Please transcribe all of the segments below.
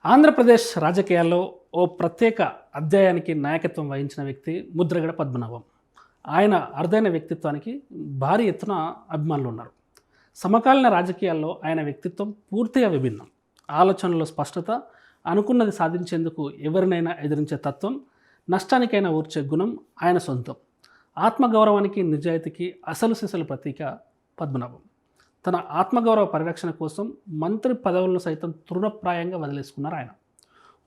ఆంధ్రప్రదేశ్ రాజకీయాల్లో ఓ ప్రత్యేక అధ్యాయానికి నాయకత్వం వహించిన వ్యక్తి ముద్రగడ పద్మనాభం. ఆయన అరుదైన వ్యక్తిత్వానికి భారీ ఎత్తున అభిమానులు ఉన్నారు. సమకాలీన రాజకీయాల్లో ఆయన వ్యక్తిత్వం పూర్తిగా విభిన్నం. ఆలోచనలో స్పష్టత, అనుకున్నది సాధించేందుకు ఎవరినైనా ఎదిరించే తత్వం, నష్టానికైనా ఊర్చే గుణం ఆయన సొంతం. ఆత్మగౌరవానికి, నిజాయితీకి అసలు సిసలు ప్రతీక పద్మనాభం. తన ఆత్మగౌరవ పరిరక్షణ కోసం మంత్రి పదవులను సైతం తృణప్రాయంగా వదిలేసుకున్నారు ఆయన.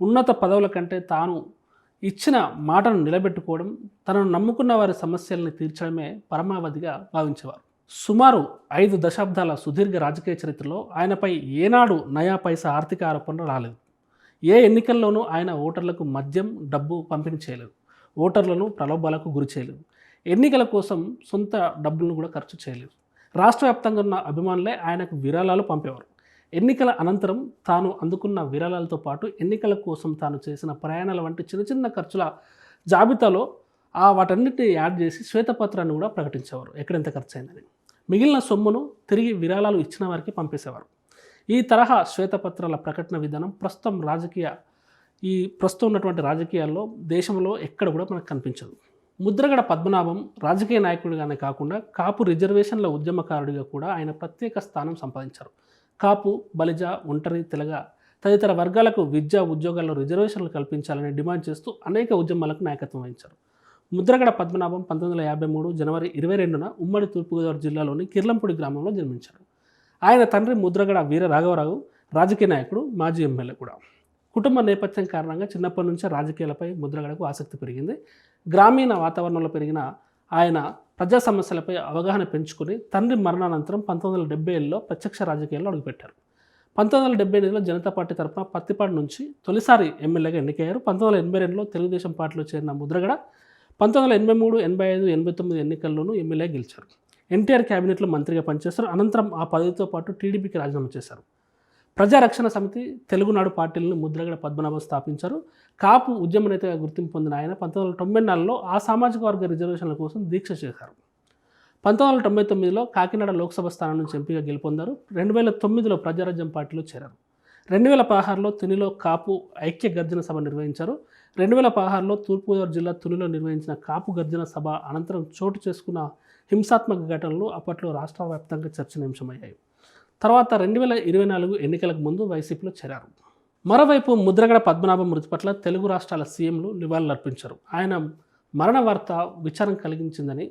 ఉన్నత పదవుల కంటే తాను ఇచ్చిన మాటను నిలబెట్టుకోవడం, తనను నమ్ముకున్న వారి సమస్యల్ని తీర్చడమే పరమావధిగా భావించేవారు. సుమారు 5 దశాబ్దాల సుదీర్ఘ రాజకీయ చరిత్రలో ఆయనపై ఏనాడు నయా పైసా ఆర్థిక ఆరోపణలు రాలేదు. ఏ ఎన్నికల్లోనూ ఆయన ఓటర్లకు మద్యం, డబ్బు పంపిణీ చేయలేదు. ఓటర్లను ప్రలోభాలకు గురి చేయలేదు. ఎన్నికల కోసం సొంత డబ్బులను కూడా ఖర్చు చేయలేదు. రాష్ట్ర వ్యాప్తంగా ఉన్న అభిమానులే ఆయనకు విరాళాలు పంపేవారు. ఎన్నికల అనంతరం తాను అందుకున్న విరాళాలతో పాటు ఎన్నికల కోసం తాను చేసిన ప్రయాణాల వంటి చిన్న చిన్న ఖర్చుల జాబితాలో వాటన్నిటిని యాడ్ చేసి శ్వేతపత్రాన్ని కూడా ప్రకటించేవారు, ఎక్కడెంత ఖర్చు అయిందని. మిగిలిన సొమ్మును తిరిగి విరాళాలు ఇచ్చిన వారికి పంపేసేవారు. ఈ తరహా శ్వేతపత్రాల ప్రకటన విధానం ప్రస్తుతం ఉన్నటువంటి రాజకీయాల్లో దేశంలో ఎక్కడ కూడా మనకు కనిపించదు. ముద్రగడ పద్మనాభం రాజకీయ నాయకుడిగానే కాకుండా కాపు రిజర్వేషన్ల ఉద్యమకారుడిగా కూడా ఆయన ప్రత్యేక స్థానం సంపాదించారు. కాపు, బలిజ, ఒంటరి, తెలగ తదితర వర్గాలకు విద్యా, ఉద్యోగాల్లో రిజర్వేషన్లు కల్పించాలని డిమాండ్ చేస్తూ అనేక ఉద్యమాలకు నాయకత్వం వహించారు. ముద్రగడ పద్మనాభం 1953 జనవరి 22న ఉమ్మడి తూర్పుగోదావరి జిల్లాలోని కిర్లంపూడి గ్రామంలో జన్మించారు. ఆయన తండ్రి ముద్రగడ వీర రాఘవరావు రాజకీయ నాయకుడు, మాజీ ఎమ్మెల్యే కూడా. కుటుంబ నేపథ్యం కారణంగా చిన్నప్పటి నుంచే రాజకీయాలపై ముద్రగడకు ఆసక్తి పెరిగింది. గ్రామీణ వాతావరణంలో పెరిగిన ఆయన ప్రజా సమస్యలపై అవగాహన పెంచుకుని తండ్రి మరణానంతరం 1970లో ప్రత్యక్ష రాజకీయాల్లో అడుగుపెట్టారు. 1978లో జనతా పార్టీ తరఫున పత్తిపాడు నుంచి తొలిసారి ఎమ్మెల్యేగా ఎన్నికయ్యారు. 1982లో తెలుగుదేశం పార్టీలో చేరిన ముద్రగడ 1983, 85, 89 ఎన్నికల్లోనూ ఎమ్మెల్యే గెలిచారు. ఎన్టీఆర్ క్యాబినెట్లో మంత్రిగా పనిచేశారు. అనంతరం ఆ పదవితో పాటు టీడీపీకి రాజీనామా చేశారు. ప్రజారక్షణ సమితి, తెలుగునాడు పార్టీలను ముద్రగడ పద్మనాభం స్థాపించారు. కాపు ఉద్యమ నేతగా గుర్తింపు పొందిన ఆయన 1994లో ఆ సామాజిక వర్గ రిజర్వేషన్ల కోసం దీక్ష చేశారు. 1999లో కాకినాడ లోక్సభ స్థానం నుంచి ఎంపీగా గెలుపొందారు. 2009లో ప్రజారాజ్యం పార్టీలో చేరారు. 2016లో తునిలో కాపు ఐక్య గర్జన సభ నిర్వహించారు. 2016లో తూర్పుగోదావరి జిల్లా తునిలో నిర్వహించిన కాపు గర్జన సభ అనంతరం చోటు చేసుకున్న హింసాత్మక ఘటనలు అప్పట్లో రాష్ట్ర వ్యాప్తంగా చర్చనీయాంశమయ్యాయి. తర్వాత 2024 ఎన్నికలకు ముందు వైసీపీలో చేరారు. మరోవైపు ముద్రగడ పద్మనాభం మృతి పట్ల తెలుగు రాష్ట్రాల సీఎంలు నివాళులర్పించారు. ఆయన మరణ వార్త విచారం కలిగించిందని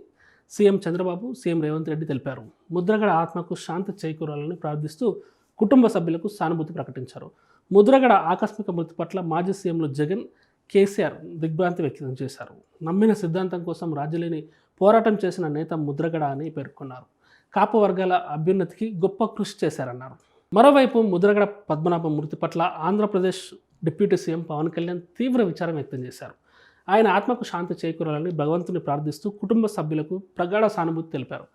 సీఎం చంద్రబాబు, సీఎం రేవంత్ రెడ్డి తెలిపారు. ముద్రగడ ఆత్మకు శాంతి చేకూరాలని ప్రార్థిస్తూ కుటుంబ సభ్యులకు సానుభూతి ప్రకటించారు. ముద్రగడ ఆకస్మిక మృతి పట్ల మాజీ సీఎంలు జగన్, కేసీఆర్ దిగ్భ్రాంతి వ్యక్తం చేశారు. నమ్మిన సిద్ధాంతం కోసం రాజీలేని పోరాటం చేసిన నేత ముద్రగడ అని పేర్కొన్నారు. కాపు వర్గాల అభ్యున్నతికి గొప్ప కృషి చేశారన్నారు. మరోవైపు ముద్రగడ పద్మనాభం మృతి పట్ల ఆంధ్రప్రదేశ్ డిప్యూటీ సీఎం పవన్ కళ్యాణ్ తీవ్ర విచారం వ్యక్తం చేశారు. ఆయన ఆత్మకు శాంతి చేకూరాలని భగవంతుని ప్రార్థిస్తూ కుటుంబ సభ్యులకు ప్రగాఢ సానుభూతి తెలిపారు.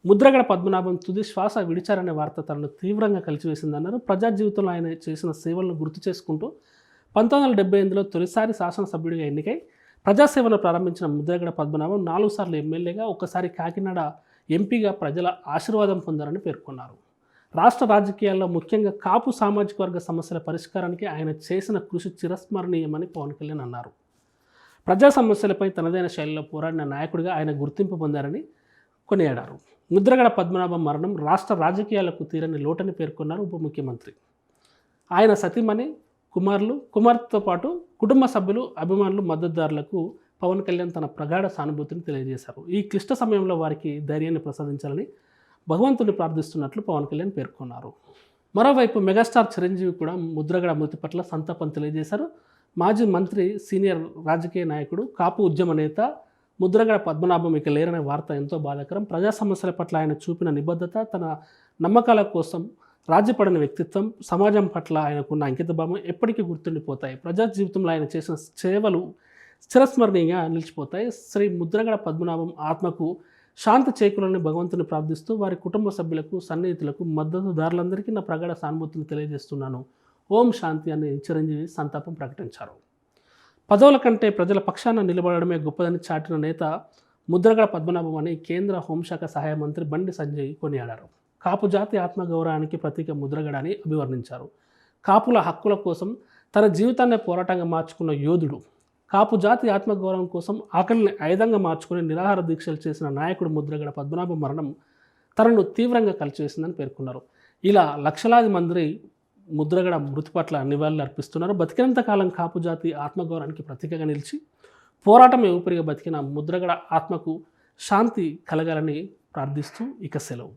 ముద్రగడ పద్మనాభం తుది శ్వాస విడిచారనే వార్త తనను తీవ్రంగా కలిచివేసిందన్నారు. ప్రజా జీవితంలో ఆయన చేసిన సేవలను గుర్తు చేసుకుంటూ 1978లో తొలిసారి శాసనసభ్యుడిగా ఎన్నికై ప్రజాసేవను ప్రారంభించిన ముద్రగడ పద్మనాభం 4 సార్లు ఎమ్మెల్యేగా, ఒకసారి కాకినాడ ఎంపీగా ప్రజల ఆశీర్వాదం పొందారని పేర్కొన్నారు. రాష్ట్ర రాజకీయాల్లో ముఖ్యంగా కాపు సామాజిక వర్గ సమస్యల పరిష్కారానికి ఆయన చేసిన కృషి చిరస్మరణీయమని పవన్ కళ్యాణ్ అన్నారు. ప్రజా సమస్యలపై తనదైన శైలిలో పోరాడిన నాయకుడిగా ఆయన గుర్తింపు పొందారని కొనియాడారు. ముద్రగడ పద్మనాభం మరణం రాష్ట్ర రాజకీయాలకు తీరని లోటని పేర్కొన్నారు ఉప ముఖ్యమంత్రి. ఆయన సతీమణి, కుమార్తెతో పాటు కుటుంబ సభ్యులు, అభిమానులు, మద్దతుదారులకు పవన్ కళ్యాణ్ తన ప్రగాఢ సానుభూతిని తెలియజేశారు. ఈ క్లిష్ట సమయంలో వారికి ధైర్యాన్ని ప్రసాదించాలని భగవంతుని ప్రార్థిస్తున్నట్లు పవన్ కళ్యాణ్ పేర్కొన్నారు. మరోవైపు మెగాస్టార్ చిరంజీవి కూడా ముద్రగడ మృతి పట్ల సంతాపం తెలియజేశారు. మాజీ మంత్రి, సీనియర్ రాజకీయ నాయకుడు, కాపు ఉద్యమ నేత ముద్రగడ పద్మనాభం ఇక లేరనే వార్త ఎంతో బాధాకరం. ప్రజా సమస్యల పట్ల ఆయన చూపిన నిబద్ధత, తన నమ్మకాల కోసం రాజీపడిన వ్యక్తిత్వం, సమాజం పట్ల ఆయనకున్న అంకితభావం ఎప్పటికీ గుర్తుండిపోతాయి. ప్రజా జీవితంలో ఆయన చేసిన సేవలు చిరస్మరణీయంగా నిలిచిపోతాయి. శ్రీ ముద్రగడ పద్మనాభం ఆత్మకు శాంతి చేకూరాలని భగవంతుని ప్రార్థిస్తూ వారి కుటుంబ సభ్యులకు, సన్నిహితులకు, మద్దతుదారులందరికీ నా ప్రగాఢ సానుభూతిని తెలియజేస్తున్నాను. ఓం శాంతి అని చిరంజీవి సంతాపం ప్రకటించారు. పదవుల కంటే ప్రజల పక్షాన నిలబడమే గొప్పదని చాటిన నేత ముద్రగడ పద్మనాభం అని కేంద్ర హోంశాఖ సహాయ మంత్రి బండి సంజయ్ కొనియాడారు. కాపు జాతి ఆత్మగౌరవానికి ప్రతీక ముద్రగడ అని అభివర్ణించారు. కాపుల హక్కుల కోసం తన జీవితాన్నే పోరాటంగా మార్చుకున్న యోధుడు, కాపు జాతి ఆత్మగౌరవం కోసం ఆకలిని ఆయుధంగా మార్చుకుని నిరాహార దీక్షలు చేసిన నాయకుడు ముద్రగడ పద్మనాభం మరణం తనను తీవ్రంగా కలిచివేసిందని పేర్కొన్నారు. ఇలా లక్షలాది మంది ముద్రగడ మృతి పట్ల నివాళులు అర్పిస్తున్నారు. బతికినంత కాలం కాపు జాతి ఆత్మగౌరవానికి ప్రతీకగా నిలిచి పోరాటమే ఊపిరిగా బతికిన ముద్రగడ ఆత్మకు శాంతి కలగాలని ప్రార్థిస్తూ ఇక సెలవు.